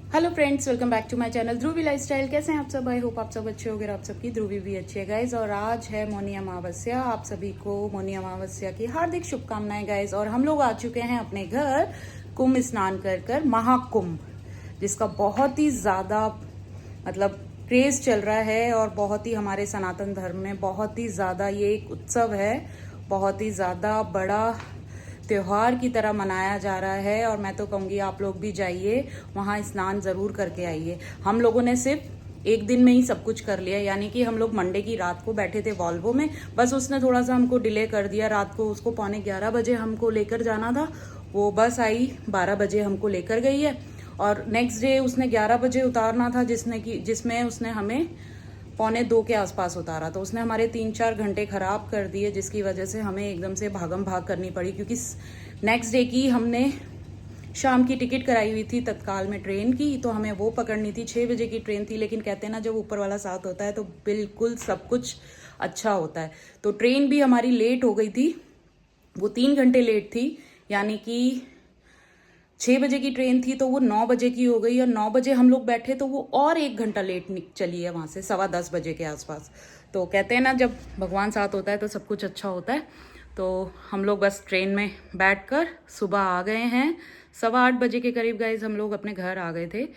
Hello friends, welcome back to my channel Dhruvi lifestyle. कैसे हैं आप सब? आई होप आप सब अच्छे होंगे। आप सबकी ध्रुवी भी अच्छी है गाइज। और आज है मौनी अमावस्या। आप सभी को मौनी अमावस्या की हार्दिक शुभकामनाएं गाइज। और हम लोग आ चुके हैं अपने घर कुंभ स्नान कर कर, महाकुंभ, जिसका बहुत ही ज़्यादा मतलब क्रेज चल रहा है और बहुत ही हमारे सनातन धर्म में बहुत ही ज़्यादा ये एक उत्सव है, बहुत ही ज़्यादा बड़ा त्योहार की तरह मनाया जा रहा है। और मैं तो कहूँगी आप लोग भी जाइए, वहाँ स्नान ज़रूर करके आइए। हम लोगों ने सिर्फ एक दिन में ही सब कुछ कर लिया, यानी कि हम लोग मंडे की रात को बैठे थे वॉल्वो में, बस उसने थोड़ा सा हमको डिले कर दिया। रात को उसको 11:15 हमको लेकर जाना था, वो बस आई 12 बजे हमको लेकर गई है। और नेक्स्ट डे उसने 11 बजे उतारना था, जिसमें उसने हमें 1:45 के आसपास उतारा। तो उसने हमारे 3-4 घंटे खराब कर दिए, जिसकी वजह से हमें एकदम से भागम भाग करनी पड़ी, क्योंकि नेक्स्ट डे की हमने शाम की टिकट कराई हुई थी तत्काल में ट्रेन की, तो हमें वो पकड़नी थी। 6 बजे की ट्रेन थी, लेकिन कहते हैं ना, जब ऊपर वाला साथ होता है तो बिल्कुल सब कुछ अच्छा होता है। तो ट्रेन भी हमारी लेट हो गई थी, वो 3 घंटे लेट थी। यानी कि 6 बजे की ट्रेन थी तो वो 9 बजे की हो गई, और 9 बजे हम लोग बैठे तो वो और 1 घंटा लेट चली है वहाँ से, 10:15 बजे के आसपास। तो कहते हैं ना, जब भगवान साथ होता है तो सब कुछ अच्छा होता है। तो हम लोग बस ट्रेन में बैठकर सुबह आ गए हैं। 8:15 बजे के करीब गाइज हम लोग अपने घर आ गए थे,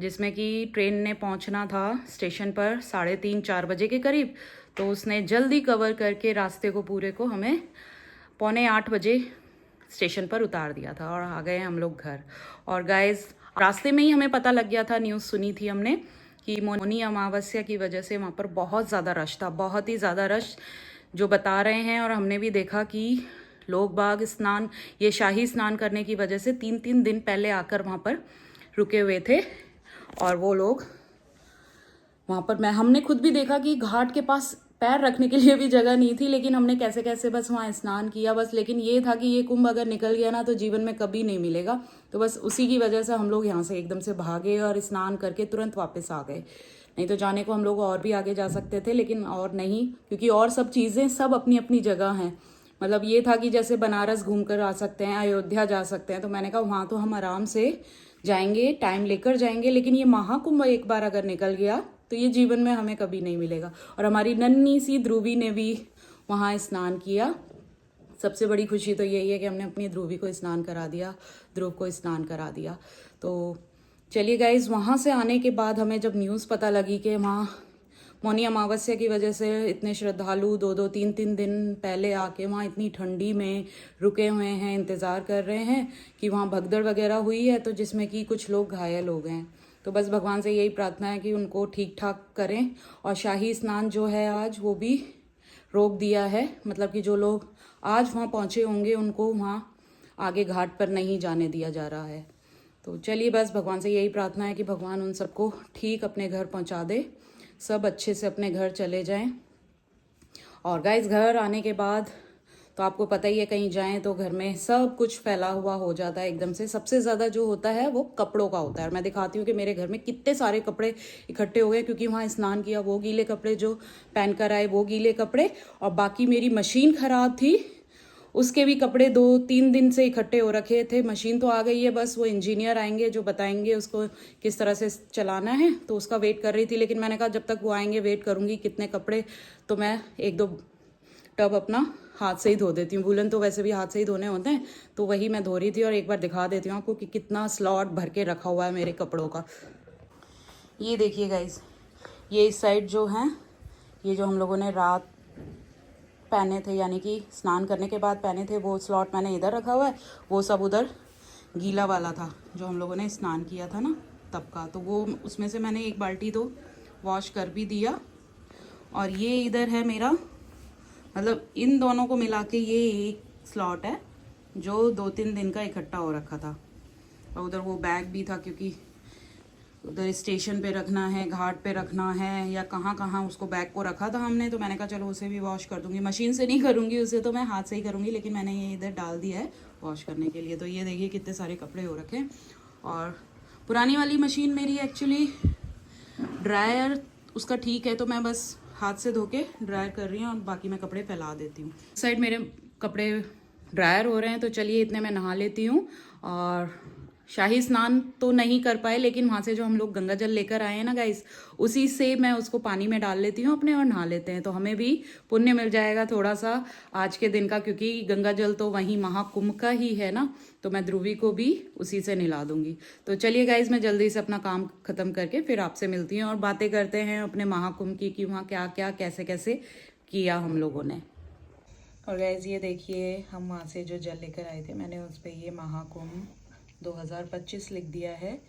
जिसमें कि ट्रेन ने पहुँचना था स्टेशन पर 3:30-4 बजे के करीब। तो उसने जल्दी कवर करके रास्ते को पूरे को हमें 7:45 बजे स्टेशन पर उतार दिया था, और आ गए हम लोग घर। और गाइज रास्ते में ही हमें पता लग गया था, न्यूज़ सुनी थी हमने कि मौनी अमावस्या की वजह से वहाँ पर बहुत ज़्यादा रश था, बहुत ही ज़्यादा रश जो बता रहे हैं। और हमने भी देखा कि लोग बाग स्नान, ये शाही स्नान करने की वजह से 3-3 दिन पहले आकर वहाँ पर रुके हुए थे। और वो लोग वहाँ पर, हमने खुद भी देखा कि घाट के पास पैर रखने के लिए भी जगह नहीं थी, लेकिन हमने कैसे कैसे बस वहाँ स्नान किया बस। लेकिन ये था कि ये कुंभ अगर निकल गया ना तो जीवन में कभी नहीं मिलेगा। तो बस उसी की वजह से हम लोग यहाँ से एकदम से भागे और स्नान करके तुरंत वापस आ गए। नहीं तो जाने को हम लोग और भी आगे जा सकते थे, लेकिन और नहीं, क्योंकि और सब चीज़ें सब अपनी अपनी जगह हैं। मतलब ये था कि जैसे बनारस घूम कर आ सकते हैं, अयोध्या जा सकते हैं, तो मैंने कहा वहाँ तो हम आराम से जाएंगे, टाइम लेकर जाएंगे, लेकिन ये महाकुंभ एक बार अगर निकल गया तो ये जीवन में हमें कभी नहीं मिलेगा। और हमारी नन्ही सी ध्रुवी ने भी वहाँ स्नान किया। सबसे बड़ी खुशी तो यही है कि हमने अपनी ध्रुवी को स्नान करा दिया, ध्रुव को स्नान करा दिया। तो चलिए गाइज, वहाँ से आने के बाद हमें जब न्यूज़ पता लगी कि वहाँ मौनी अमावस्या की वजह से इतने श्रद्धालु 2-2, 3-3 दिन पहले आके वहाँ इतनी ठंडी में रुके हुए हैं, इंतज़ार कर रहे हैं कि वहाँ भगदड़ वगैरह हुई है, तो जिसमें कि कुछ लोग घायल हो गए हैं। तो बस भगवान से यही प्रार्थना है कि उनको ठीक ठाक करें। और शाही स्नान जो है आज, वो भी रोक दिया है। मतलब कि जो लोग आज वहाँ पहुँचे होंगे उनको वहाँ आगे घाट पर नहीं जाने दिया जा रहा है। तो चलिए, बस भगवान से यही प्रार्थना है कि भगवान उन सबको ठीक अपने घर पहुँचा दे, सब अच्छे से अपने घर चले जाएं। और गाइस, घर आने के बाद तो आपको पता ही है, कहीं जाएं तो घर में सब कुछ फैला हुआ हो जाता है एकदम से। सबसे ज़्यादा जो होता है वो कपड़ों का होता है। और मैं दिखाती हूँ कि मेरे घर में कितने सारे कपड़े इकट्ठे हो गए, क्योंकि वहाँ स्नान किया, वो गीले कपड़े जो पहन कर आए वो गीले कपड़े, और बाकी मेरी मशीन ख़राब थी उसके भी कपड़े 2-3 दिन से इकट्ठे हो रखे थे। मशीन तो आ गई है, बस वो इंजीनियर आएंगे जो बताएंगे उसको किस तरह से चलाना है, तो उसका वेट कर रही थी। लेकिन मैंने कहा जब तक वो आएंगे वेट करूँगी। कितने कपड़े, तो मैं 1-2 टब अपना हाथ से ही धो देती हूँ। वूलन तो वैसे भी हाथ से ही धोने होते हैं, तो वही मैं धो रही थी। और एक बार दिखा देती हूँ आपको कि कितना स्लॉट भर के रखा हुआ है मेरे कपड़ों का। ये देखिए गाइज, ये इस साइड जो है, ये जो हम लोगों ने रात पहने थे, यानी कि स्नान करने के बाद पहने थे, वो स्लॉट मैंने इधर रखा हुआ है। वो सब उधर गीला वाला था जो हम लोगों ने स्नान किया था ना तब का, तो वो उसमें से मैंने 1 बाल्टी तो वॉश कर भी दिया। और ये इधर है मेरा, मतलब इन दोनों को मिला के ये एक स्लॉट है जो 2-3 दिन का इकट्ठा हो रखा था। और उधर वो बैग भी था, क्योंकि उधर स्टेशन पे रखना है, घाट पे रखना है, या कहाँ कहाँ उसको बैग को रखा था हमने। तो मैंने कहा चलो उसे भी वॉश कर दूँगी। मशीन से नहीं करूँगी उसे, तो मैं हाथ से ही करूँगी, लेकिन मैंने ये इधर डाल दिया है वॉश करने के लिए। तो ये देखिए कितने सारे कपड़े हो रखे हैं। और पुरानी वाली मशीन मेरी एक्चुअली ड्रायर उसका ठीक है, तो मैं बस हाथ से धो के ड्रायर कर रही हूँ, और बाकी मैं कपड़े फैला देती हूँ। साइड मेरे कपड़े ड्रायर हो रहे हैं, तो चलिए इतने मैं नहा लेती हूँ और शाही स्नान तो नहीं कर पाए, लेकिन वहाँ से जो हम लोग गंगा जल लेकर आए हैं ना गाइस, उसी से मैं उसको पानी में डाल लेती हूँ अपने और नहा लेते हैं, तो हमें भी पुण्य मिल जाएगा थोड़ा सा आज के दिन का, क्योंकि गंगा जल तो वहीं महाकुंभ का ही है ना, तो मैं ध्रुवी को भी उसी से नहला दूंगी। तो चलिए गाइज, मैं जल्दी से अपना काम खत्म करके फिर आपसे मिलती हूँ और बातें करते हैं अपने महाकुंभ की कि वहाँ क्या क्या कैसे कैसे किया हम लोगों ने। और गाइज ये देखिए, हम वहाँ से जो जल लेकर आए थे, मैंने उस पर ये महाकुंभ 2025 लिख दिया है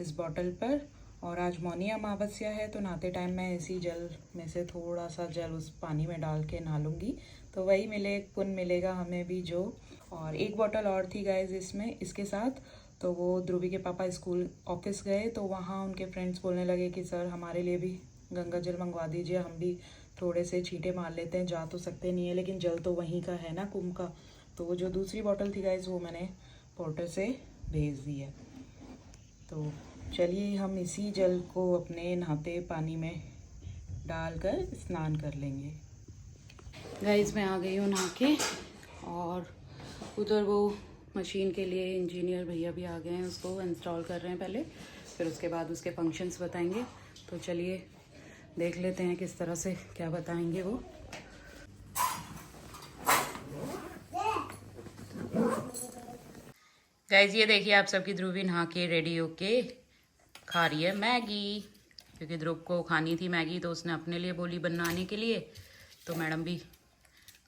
इस बॉटल पर। और आज मौनी अमावस्या है, तो नहाते टाइम मैं इसी जल में से थोड़ा सा जल उस पानी में डाल के नहा लूँगी, तो वही पुण्य मिलेगा हमें भी जो। और एक बॉटल और थी गाइज इसमें इसके साथ, तो वो ध्रुवी के पापा स्कूल ऑफिस गए, तो वहाँ उनके फ्रेंड्स बोलने लगे कि सर हमारे लिए भी गंगा जल मंगवा दीजिए, हम भी थोड़े से छींटे मार लेते हैं, जा तो सकते नहीं है लेकिन जल तो वहीं का है ना, कुंभ का। तो वो जो दूसरी बॉटल थी गाइज, वो मैंने पोर्टर से भेज दी है। तो चलिए हम इसी जल को अपने नहाते पानी में डालकर स्नान कर लेंगे। गाइस मैं आ गई हूँ नहा के, और उधर वो मशीन के लिए इंजीनियर भैया भी आ गए हैं, उसको इंस्टॉल कर रहे हैं पहले, फिर उसके बाद उसके फंक्शंस बताएंगे। तो चलिए देख लेते हैं किस तरह से क्या बताएंगे वो। गाइस ये देखिए, आप सबकी ध्रुवी नहा के रेडी होके खा रही है मैगी, क्योंकि ध्रुव को खानी थी मैगी, तो उसने अपने लिए बोली बनाने के लिए, तो मैडम भी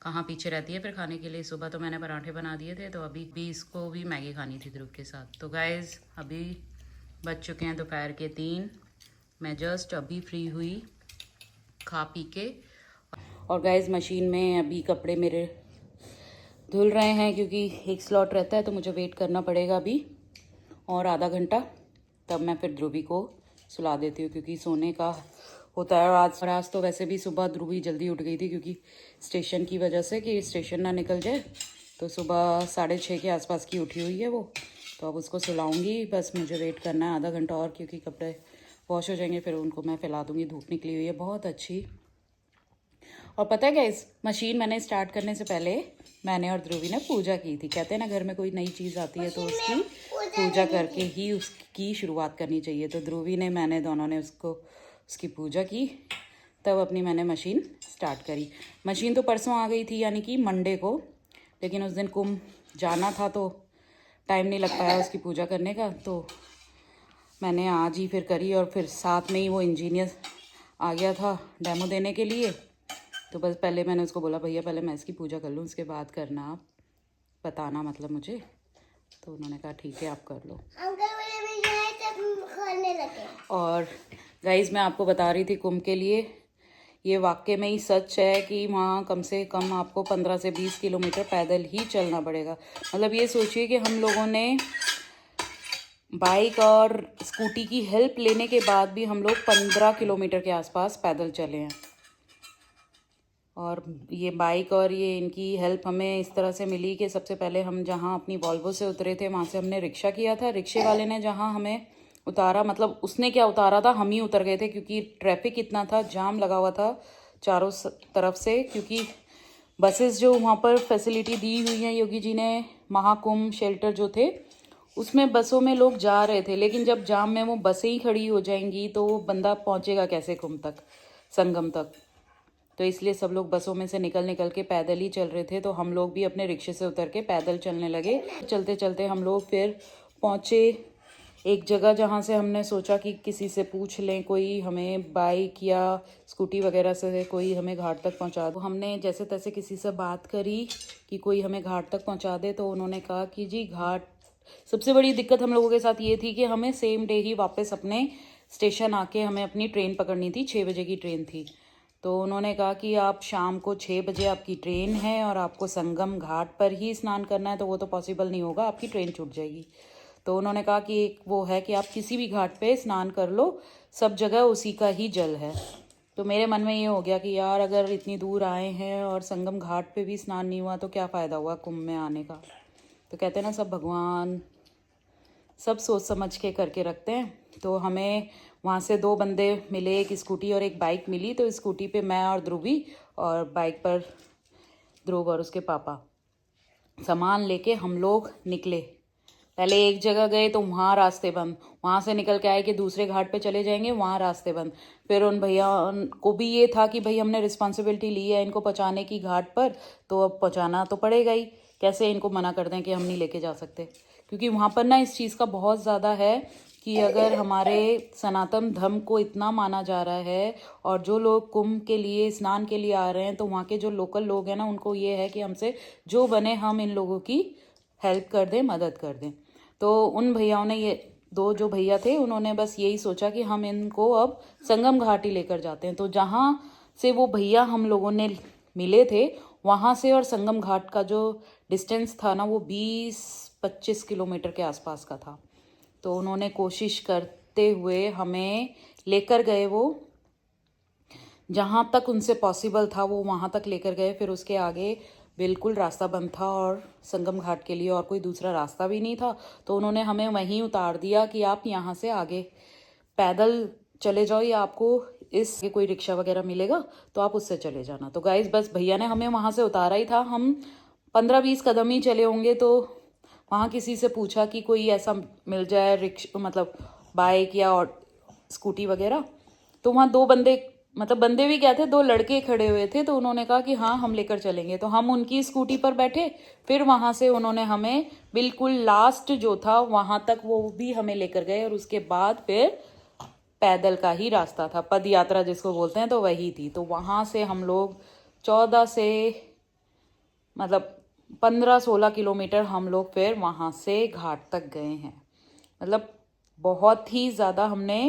कहाँ पीछे रहती है फिर खाने के लिए। सुबह तो मैंने पराठे बना दिए थे, तो अभी भी इसको भी मैगी खानी थी ध्रुव के साथ। तो गाइस अभी बज चुके हैं दोपहर के 3, मैं जस्ट अभी फ्री हुई खा पी के। और गाइस मशीन में अभी कपड़े मेरे धुल रहे हैं, क्योंकि एक स्लॉट रहता है, तो मुझे वेट करना पड़ेगा अभी और आधा घंटा, तब मैं फिर ध्रुवी को सुला देती हूँ, क्योंकि सोने का होता है। और आज तो वैसे भी सुबह ध्रुवी जल्दी उठ गई थी, क्योंकि स्टेशन की वजह से, कि स्टेशन ना निकल जाए, तो सुबह 6:30 के आसपास की उठी हुई है वो। तो अब उसको सुलाऊंगी, बस मुझे वेट करना है आधा घंटा और, क्योंकि कपड़े वॉश हो जाएंगे, फिर उनको मैं फैला दूँगी। धूप निकली हुई है बहुत अच्छी। और पता है क्या, इस मशीन मैंने स्टार्ट करने से पहले मैंने और ध्रुवी ने पूजा की थी। कहते हैं ना, घर में कोई नई चीज़ आती है तो उसकी पूजा करके ही उसकी शुरुआत करनी चाहिए। तो ध्रुवी ने, मैंने, दोनों ने उसकी पूजा की, तब अपनी मैंने मशीन स्टार्ट करी। मशीन तो परसों आ गई थी, यानी कि मंडे को, लेकिन उस दिन कुंभ जाना था तो टाइम नहीं लग पाया उसकी पूजा करने का, तो मैंने आज ही फिर करी। और फिर साथ में ही वो इंजीनियर आ गया था डेमो देने के लिए, तो बस पहले मैंने उसको बोला भैया पहले मैं इसकी पूजा कर लूँ, उसके बाद करना, आप बताना मतलब मुझे। तो उन्होंने कहा ठीक है आप कर लो। और गाइज मैं आपको बता रही थी कुंभ के लिए, ये वाकई में ही सच है कि वहाँ कम से कम आपको 15 से 20 किलोमीटर पैदल ही चलना पड़ेगा। मतलब ये सोचिए कि हम लोगों ने बाइक और स्कूटी की हेल्प लेने के बाद भी हम लोग 15 किलोमीटर के आसपास पैदल चले हैं। और ये बाइक और ये इनकी हेल्प हमें इस तरह से मिली कि सबसे पहले हम जहाँ अपनी वॉल्वो से उतरे थे, वहाँ से हमने रिक्शा किया था। रिक्शे वाले ने जहाँ हमें उतारा, मतलब उसने क्या उतारा था, हम ही उतर गए थे, क्योंकि ट्रैफिक इतना था, जाम लगा हुआ था चारों तरफ से। क्योंकि बसेस जो वहाँ पर फैसिलिटी दी हुई हैं योगी जी ने, महाकुंभ शेल्टर जो थे, उसमें बसों में लोग जा रहे थे, लेकिन जब जाम में वो बसें ही खड़ी हो जाएंगी तो वो बंदा पहुँचेगा कैसे कुंभ तक, संगम तक। तो इसलिए सब लोग बसों में से निकल के पैदल ही चल रहे थे। तो हम लोग भी अपने रिक्शे से उतर के पैदल चलने लगे। चलते चलते हम लोग फिर पहुँचे एक जगह जहाँ से हमने सोचा कि किसी से पूछ लें, कोई हमें बाइक या स्कूटी वगैरह से कोई हमें घाट तक पहुँचा दो। हमने जैसे तैसे किसी से बात करी कि कोई हमें घाट तक पहुँचा दे, तो उन्होंने कहा कि जी घाट, सबसे बड़ी दिक्कत हम लोगों के साथ ये थी कि हमें सेम डे ही वापस अपने स्टेशन आके हमें अपनी ट्रेन पकड़नी थी, 6 बजे की ट्रेन थी। तो उन्होंने कहा कि आप शाम को 6 बजे आपकी ट्रेन है और आपको संगम घाट पर ही स्नान करना है, तो वो तो पॉसिबल नहीं होगा, आपकी ट्रेन छूट जाएगी। तो उन्होंने कहा कि एक वो है कि आप किसी भी घाट पे स्नान कर लो, सब जगह उसी का ही जल है। तो मेरे मन में ये हो गया कि यार अगर इतनी दूर आए हैं और संगम घाट पे भी स्नान नहीं हुआ तो क्या फ़ायदा हुआ कुंभ में आने का। तो कहते हैं ना, सब भगवान सब सोच समझ के करके रखते हैं। तो हमें वहाँ से 2 बंदे मिले, एक स्कूटी और एक बाइक मिली। तो स्कूटी पे मैं और ध्रुवी, और बाइक पर ध्रुव और उसके पापा। सामान लेके हम लोग निकले पहले एक जगह गए तो वहाँ रास्ते बंद, वहाँ से निकल के आए कि दूसरे घाट पे चले जाएंगे, वहाँ रास्ते बंद। फिर उन भैया को भी ये था कि भाई हमने रिस्पॉन्सिबिलिटी ली है इनको पहुँचाने की घाट पर, तो अब पहुँचाना तो पड़ेगा ही। कैसे इनको मना कर दें कि हम नहीं लेके जा सकते, क्योंकि वहाँ पर ना इस चीज़ का बहुत ज़्यादा है कि अगर हमारे सनातन धर्म को इतना माना जा रहा है और जो लोग कुंभ के लिए स्नान के लिए आ रहे हैं, तो वहाँ के जो लोकल लोग हैं ना, उनको ये है कि हमसे जो बने हम इन लोगों की हेल्प कर दें, मदद कर दें। तो उन भैयाओं ने, ये दो जो भैया थे, उन्होंने बस यही सोचा कि हम इनको अब संगम घाट ही लेकर जाते हैं। तो जहाँ से वो भैया हम लोगों ने मिले थे, वहाँ से और संगम घाट का जो डिस्टेंस था ना, वो 20-25 किलोमीटर के आसपास का था। तो उन्होंने कोशिश करते हुए हमें लेकर गए, वो जहाँ तक उनसे पॉसिबल था वो वहाँ तक लेकर गए। फिर उसके आगे बिल्कुल रास्ता बंद था और संगम घाट के लिए और कोई दूसरा रास्ता भी नहीं था। तो उन्होंने हमें वहीं उतार दिया कि आप यहाँ से आगे पैदल चले जाओ या आपको इस कोई रिक्शा वगैरह मिलेगा तो आप उससे चले जाना। तो गाइस बस भैया ने हमें वहाँ से उतारा ही था, हम 15-20 कदम ही चले होंगे तो वहाँ किसी से पूछा कि कोई ऐसा मिल जाए रिक्शा, मतलब बाइक या और स्कूटी वगैरह। तो वहाँ दो बंदे, मतलब बंदे भी क्या थे, दो लड़के खड़े हुए थे। तो उन्होंने कहा कि हाँ हम लेकर चलेंगे। तो हम उनकी स्कूटी पर बैठे, फिर वहाँ से उन्होंने हमें बिल्कुल लास्ट जो था वहाँ तक वो भी हमें लेकर गए। और उसके बाद फिर पैदल का ही रास्ता था, पद यात्रा जिसको बोलते हैं, तो वही थी। तो वहाँ से हम लोग 14 से मतलब 15-16 किलोमीटर हम लोग फिर वहाँ से घाट तक गए हैं। मतलब बहुत ही ज़्यादा हमने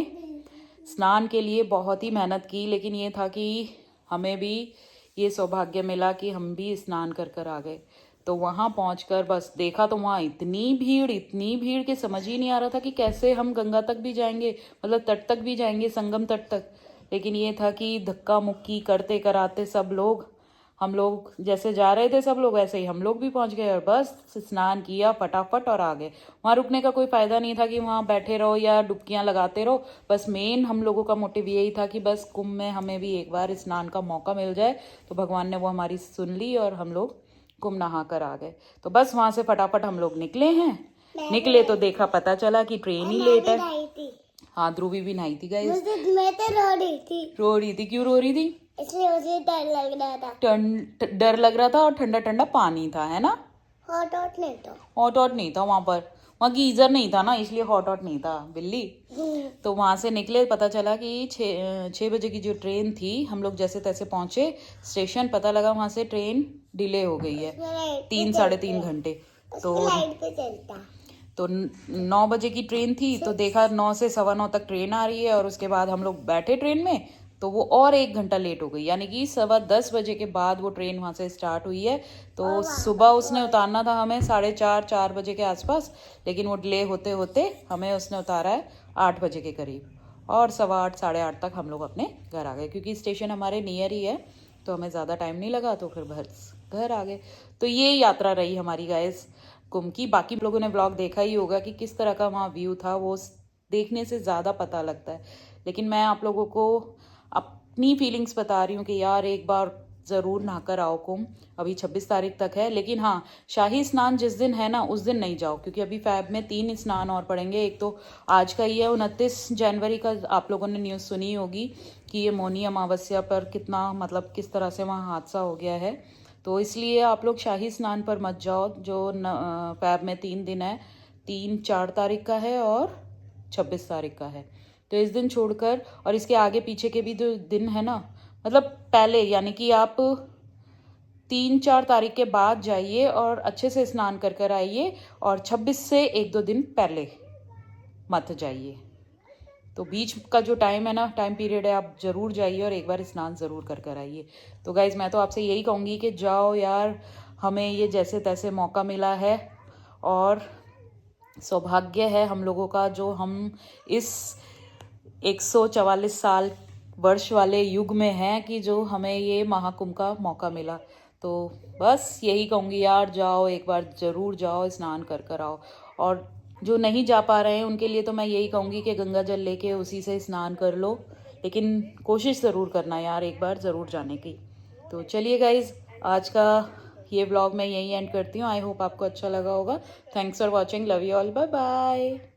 स्नान के लिए बहुत ही मेहनत की, लेकिन ये था कि हमें भी ये सौभाग्य मिला कि हम भी स्नान कर कर आ गए। तो वहाँ पहुँचकर बस देखा तो वहाँ इतनी भीड़ कि समझ ही नहीं आ रहा था कि कैसे हम गंगा तक भी जाएंगे, मतलब तट तक भी जाएंगे, संगम तट तक। लेकिन ये था कि धक्का मुक्की करते कराते सब लोग, हम लोग जैसे जा रहे थे सब लोग वैसे ही हम लोग भी पहुंच गए और बस स्नान किया फटाफट और आ गए। वहाँ रुकने का कोई फ़ायदा नहीं था कि वहाँ बैठे रहो या डुबकियाँ लगाते रहो। बस मेन हम लोगों का मोटिव यही था कि बस कुंभ में हमें भी एक बार स्नान का मौका मिल जाए। तो भगवान ने वो हमारी सुन ली और हम लोग कुंभ नहा कर आ गए। तो बस वहाँ से फटाफट हम लोग निकले हैं। निकले तो देखा, पता चला कि ट्रेन ही लेट है। हाँ, ध्रुवी भी नहाई थी गाइस। मैं तो रो रही थी। क्यों रो रही थी? इसलिए मुझे डर लग रहा था। डर लग रहा था और ठंडा ठंडा पानी था, है ना? हॉट नहीं था। हॉट नहीं था वहाँ पर, वहाँ गीजर नहीं था ना, इसलिए हॉट नहीं था बिल्ली। तो वहाँ से निकले, पता चला कि 6 बजे की जो ट्रेन थी, हम लोग जैसे तैसे पहुँचे स्टेशन। पता लगा वहाँ से ट्रेन डिले हो गई है 3-3.5 घंटे। तो 9 बजे की ट्रेन थी, तो देखा 9 से 9:15 तक ट्रेन आ रही है और उसके बाद हम लोग बैठे ट्रेन में, तो वो और 1 घंटा लेट हो गई। यानी कि 10:15 बजे के बाद वो ट्रेन वहाँ से स्टार्ट हुई है। तो सुबह उसने उतारना था हमें 4:30 बजे के आसपास, लेकिन वो डिले होते होते हमें उसने उतारा है 8 बजे के करीब। और 8:15 8:30 तक हम लोग अपने घर आ गए, क्योंकि स्टेशन हमारे नियर ही है तो हमें ज़्यादा टाइम नहीं लगा। तो फिर बस घर आ गए। तो ये यात्रा रही हमारी गाइस कुंभ की। बाकी लोगों ने ब्लॉग देखा ही होगा कि किस तरह का वहाँ व्यू था, वो देखने से ज़्यादा पता लगता है। लेकिन मैं आप लोगों को अपनी फीलिंग्स बता रही हूँ कि यार एक बार ज़रूर नहाकर आओ कुंभ। अभी 26 तारीख तक है, लेकिन हाँ, शाही स्नान जिस दिन है ना उस दिन नहीं जाओ, क्योंकि अभी फैब में 3 स्नान और पड़ेंगे। एक तो आज का ही है 29 जनवरी का, आप लोगों ने न्यूज़ सुनी होगी कि ये मौनी अमावस्या पर कितना, मतलब किस तरह से वहाँ हादसा हो गया है। तो इसलिए आप लोग शाही स्नान पर मत जाओ, जो फैब में 3 दिन है, 3-4 तारीख का है और 26 तारीख का है। तो इस दिन छोड़कर और इसके आगे पीछे के भी जो दिन है ना, मतलब पहले, यानी कि आप 3-4 तारीख के बाद जाइए और अच्छे से स्नान कर कर आइए, और 26 से 1-2 दिन पहले मत जाइए। तो बीच का जो टाइम है ना, टाइम पीरियड है, आप ज़रूर जाइए और एक बार स्नान ज़रूर कर कर आइए। तो गाइज़ मैं तो आपसे यही कहूँगी कि जाओ यार, हमें ये जैसे तैसे मौका मिला है और सौभाग्य है हम लोगों का, जो हम इस 144 साल वर्ष वाले युग में हैं कि जो हमें ये महाकुंभ का मौका मिला। तो बस यही कहूँगी यार, जाओ एक बार ज़रूर जाओ, स्नान कर कर आओ। और जो नहीं जा पा रहे हैं उनके लिए तो मैं यही कहूँगी कि गंगा जल लेके उसी से स्नान कर लो, लेकिन कोशिश ज़रूर करना यार एक बार ज़रूर जाने की। तो चलिए गाइज़, आज का ये व्लॉग मैं यही एंड करती हूँ। आई होप आपको अच्छा लगा होगा। Thanks for watching, love you all, bye bye.